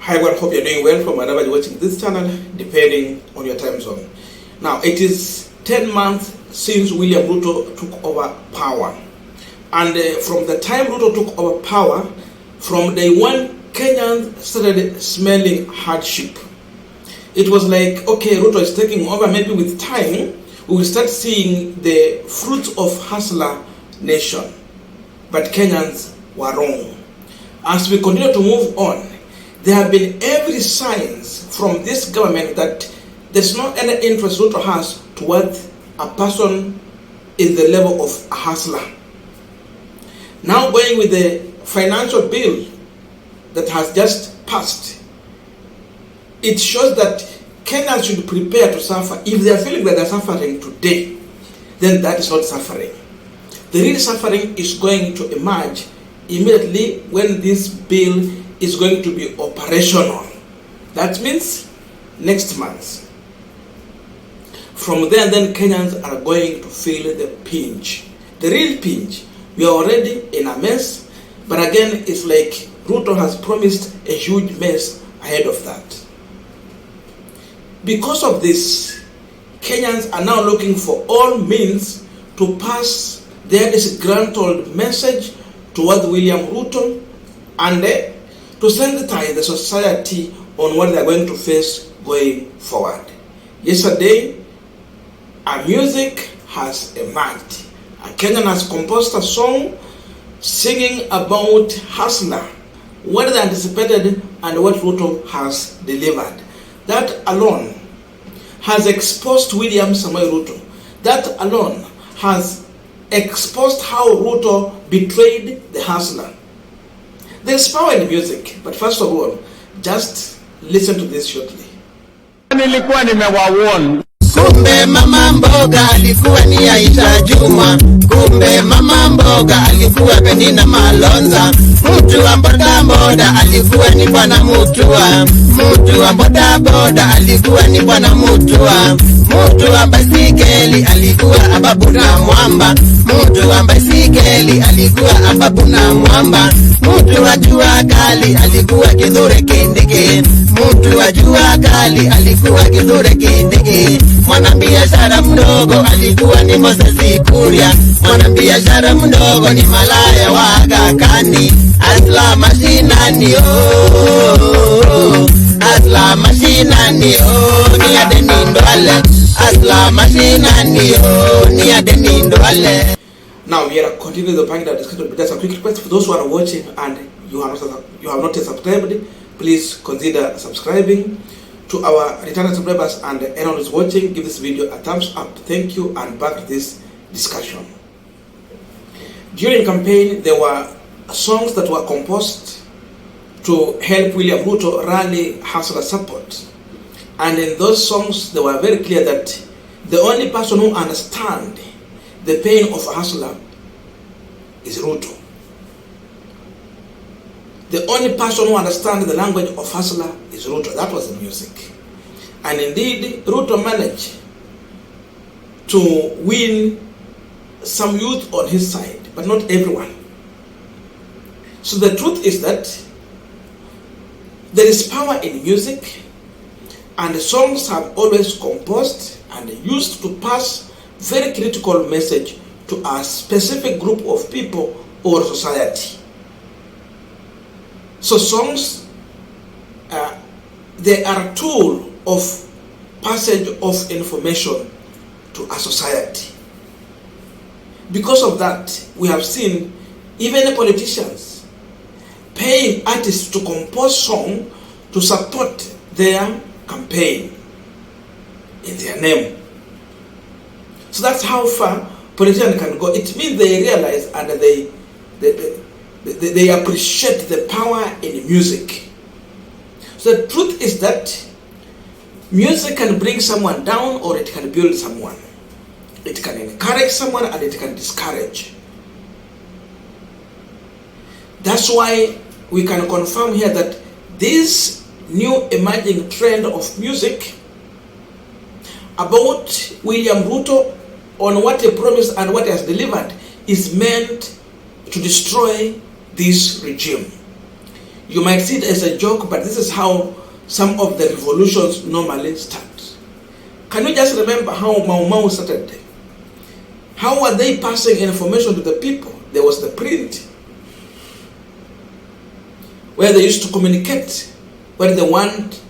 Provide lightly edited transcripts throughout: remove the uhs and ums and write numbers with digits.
Hi, well, hope you're doing well from wherever you're watching this channel, depending on your time zone. Now, it is 10 months since William Ruto took over power. And from the time Ruto took over power, from day one, Kenyans started smelling hardship. It was like, okay, Ruto is taking over, maybe with time, we will start seeing the fruits of hustler nation. But Kenyans were wrong. As we continue to move on, there have been every signs from this government that there's not any interest Ruto has towards a person in the level of a hustler. Now going with the financial bill that has just passed, it shows that Kenyans should prepare to suffer. If they are feeling that they're suffering today, then that is not suffering. The real suffering is going to emerge immediately when this bill is going to be operational. That means next month. From there, then Kenyans are going to feel the pinch. The real pinch. We are already in a mess, but again, it's like Ruto has promised a huge mess ahead of that. Because of this, Kenyans are now looking for all means to pass their disgruntled message towards William Ruto and to sensitize the society on what they are going to face going forward. Yesterday, a music has emerged. A Kenyan has composed a song singing about hustler, what they anticipated and what Ruto has delivered. That alone has exposed William Samoei Ruto. That alone has exposed how Ruto betrayed the hustler. There's power in music, but first of all, just listen to this shortly. Nilikuwa nimewawarn. Kumbe mama mboga alikuwa ni Aisha Juma. Kumbe mama mboga alikuwa Penina Malonza. Mtu wa boda boda alikuwa ni Bwana Mutua. Mtu wa boda boda alikuwa ni Bwana Mutua. Mtu wa baisikeli alikuwa Ababu na Mwamba. Mtu wa baisikeli alikuwa Ababu na Mwamba. Mtu wa jua kali alikuwa Kithure Kindiki. Mtu wa jua kali alikuwa Kithure Kindiki. Mwanabiashara mdogo alikuwa ni Moses Kuria. Mwanabiashara mdogo ni malaya wa Aga Khan. Asla mashinani oh, asla mashinani oh, ni adeni ndwale. Asla mashinani oh, ni adeni ndwale. Now we are continuing the point of discussion, but just a quick request for those who are watching and you have not yet subscribed, please consider subscribing. To our returning subscribers and anyone who is watching, give this video a thumbs up. Thank you, and back to this discussion. During campaign, there were songs that were composed to help William Ruto rally hustler support. And in those songs, they were very clear that the only person who understands the pain of a hustler is Ruto. The only person who understands the language of hustler is Ruto. That was the music. And indeed, Ruto managed to win some youth on his side, but not everyone. So the truth is that there is power in music, and the songs have always composed and used to pass very critical message to a specific group of people or society. So songs, they are a tool of passage of information to a society. Because of that, we have seen even the politicians paying artists to compose songs to support their campaign in their name. So that's how far politicians can go. It means they realize and they appreciate the power in music. So the truth is that music can bring someone down or it can build someone. It can encourage someone and it can discourage. That's why we can confirm here that this new emerging trend of music about William Ruto on what he promised and what he has delivered is meant to destroy this regime. You might see it as a joke, but this is how some of the revolutions normally start. Can you just remember how Mau Mau started? How were they passing information to the people? There was the print, where they used to communicate what they want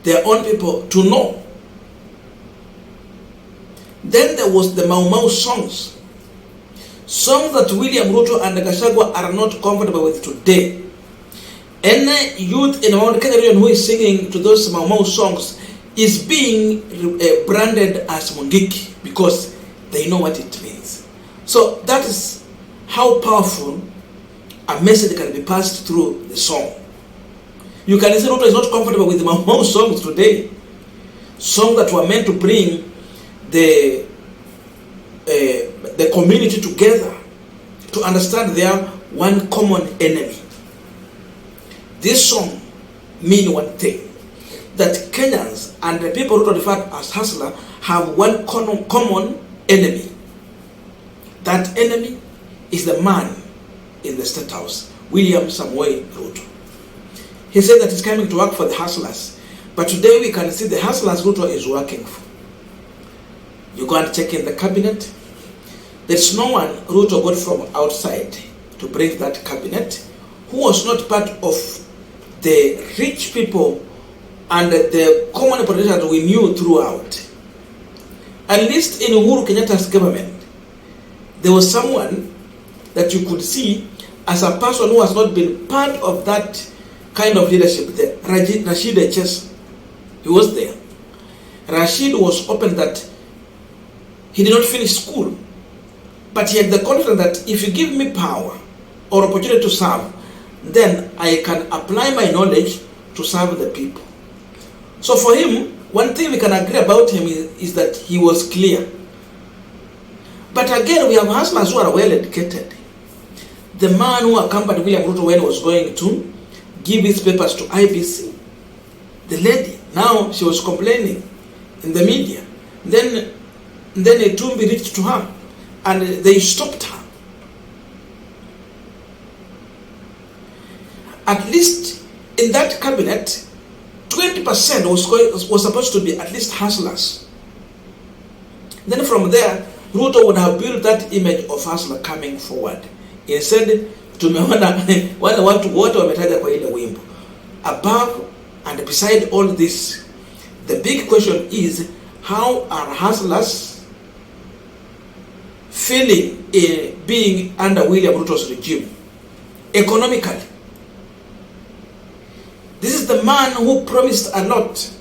their own people to know. Then there was the Mau Mau songs that William Ruto and Gachagua are not comfortable with today. Any youth in Mount Kenya region who is singing to those Mau Mau songs is being branded as Mungiki because they know what it means. So that is how powerful a message can be passed through the song. You can say Ruto is not comfortable with the Mau Mau songs today. Songs that were meant to bring the community together to understand they are one common enemy. This song means one thing, that Kenyans and the people who refer to as hustler have one common enemy. That enemy is the man in the State House, William Samoei Ruto. He said that he's coming to work for the hustlers, but today we can see the hustlers Ruto is working for. You go and check in the cabinet. There's no one Ruto got from outside to bring that cabinet who was not part of the rich people and the common politicians that we knew throughout. At least in Uhuru Kenyatta's government, there was someone that you could see as a person who has not been part of that kind of leadership there. Rashid Echesa, he was there. Rashid was open that he did not finish school, but he had the confidence that if you give me power or opportunity to serve, then I can apply my knowledge to serve the people. So for him, one thing we can agree about him is that he was clear. But again, we have hustlers who are well educated. The man who accompanied William Ruto when he was going to give his papers to IBC, the lady, now she was complaining in the media. Then a Tumbi reached to her and they stopped her. At least in that cabinet, 20% was supposed to be at least hustlers. Then from there, Ruto would have built that image of hustler coming forward. Instead, tumeona wale watu wote wametaja kwa ile wimbo. Above and beside all this, the big question is, how are hustlers feeling in being under William Ruto's regime economically? This is the man who promised a lot.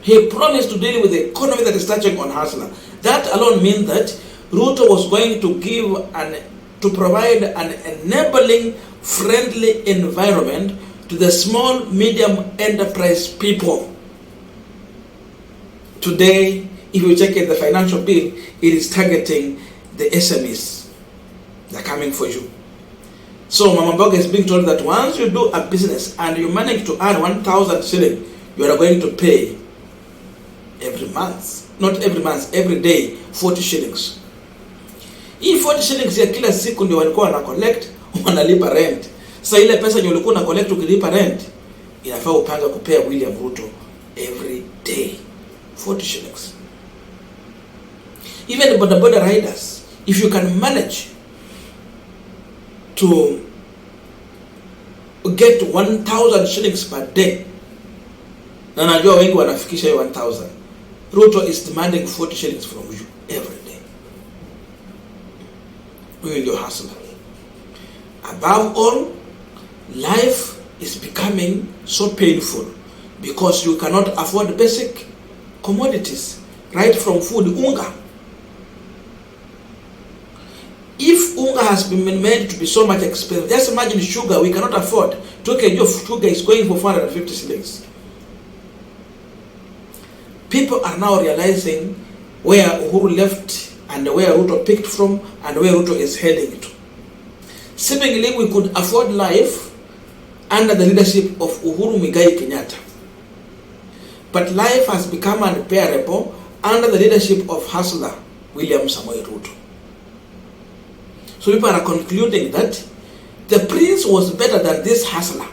He promised to deal with the economy that is touching on hustler. That alone means that Ruto was going to provide an enabling, friendly environment to the small, medium enterprise people. Today, if you check in the financial bill, it is targeting the SMEs. They're coming for you. So Mama Mboga is being told that once you do a business and you manage to earn 1,000 shillings, you are going to pay every month. Not every month, every day, 40 shillings. Hii 40 shillings ya kila siku ndio walikuwa wana collect, wanalipa rent. Sasa ile pesa ndio ulikuwa na collect ukilipa rent, inafaa upanga kupea William Ruto every day 40 shillings. Even the boda riders, if you can manage to get 1,000 shillings per day, na najua wengi wanafikisha 1,000, Ruto is demanding 40 shillings from you every day. We will your hustler. Above all, life is becoming so painful because you cannot afford basic commodities, right from food, unga. If unga has been made to be so much expensive, just imagine sugar we cannot afford. 2 kg of sugar is going for 450 shillings. People are now realizing where Uhuru left and where Ruto picked from and where Ruto is heading to. Seemingly, we could afford life under the leadership of Uhuru Muigai Kenyatta. But life has become unbearable under the leadership of hustler William Samoei Ruto. So people are concluding that the prince was better than this hustler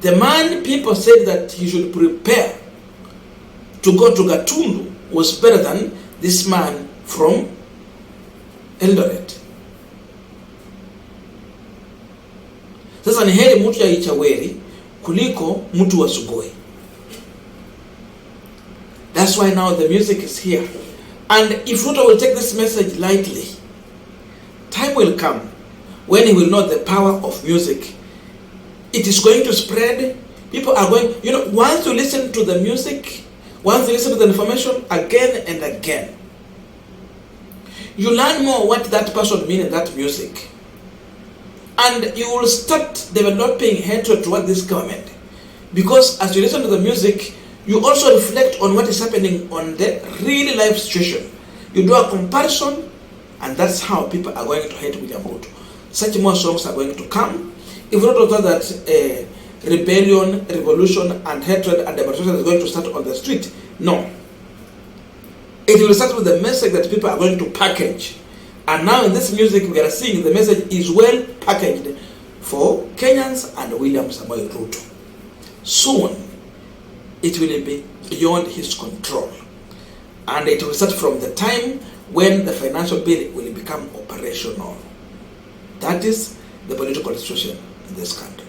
The man people said that he should prepare to go to Gatundu was better than this man from Eldoret. Sasa ni heri mtu ya Ichaweri kuliko mtu wa Sugoi. That's why now the music is here. And if Ruto will take this message lightly, time will come when he will know the power of music. It is going to spread. People are going, once you listen to the music, once you listen to the information again and again, you learn more what that person means in that music. And you will start developing hatred toward this government. Because as you listen to the music, you also reflect on what is happening on the real life situation. You do a comparison, and that's how people are going to hate William Ruto. Such more songs are going to come. If Ruto thought that rebellion, revolution, and hatred and demonstration is going to start on the street, no. It will start with the message that people are going to package. And now in this music we are seeing the message is well packaged for Kenyans and William Samoei Ruto. Soon, it will be beyond his control. And it will start from the time when the financial bill will become operational. That is the political situation in this country.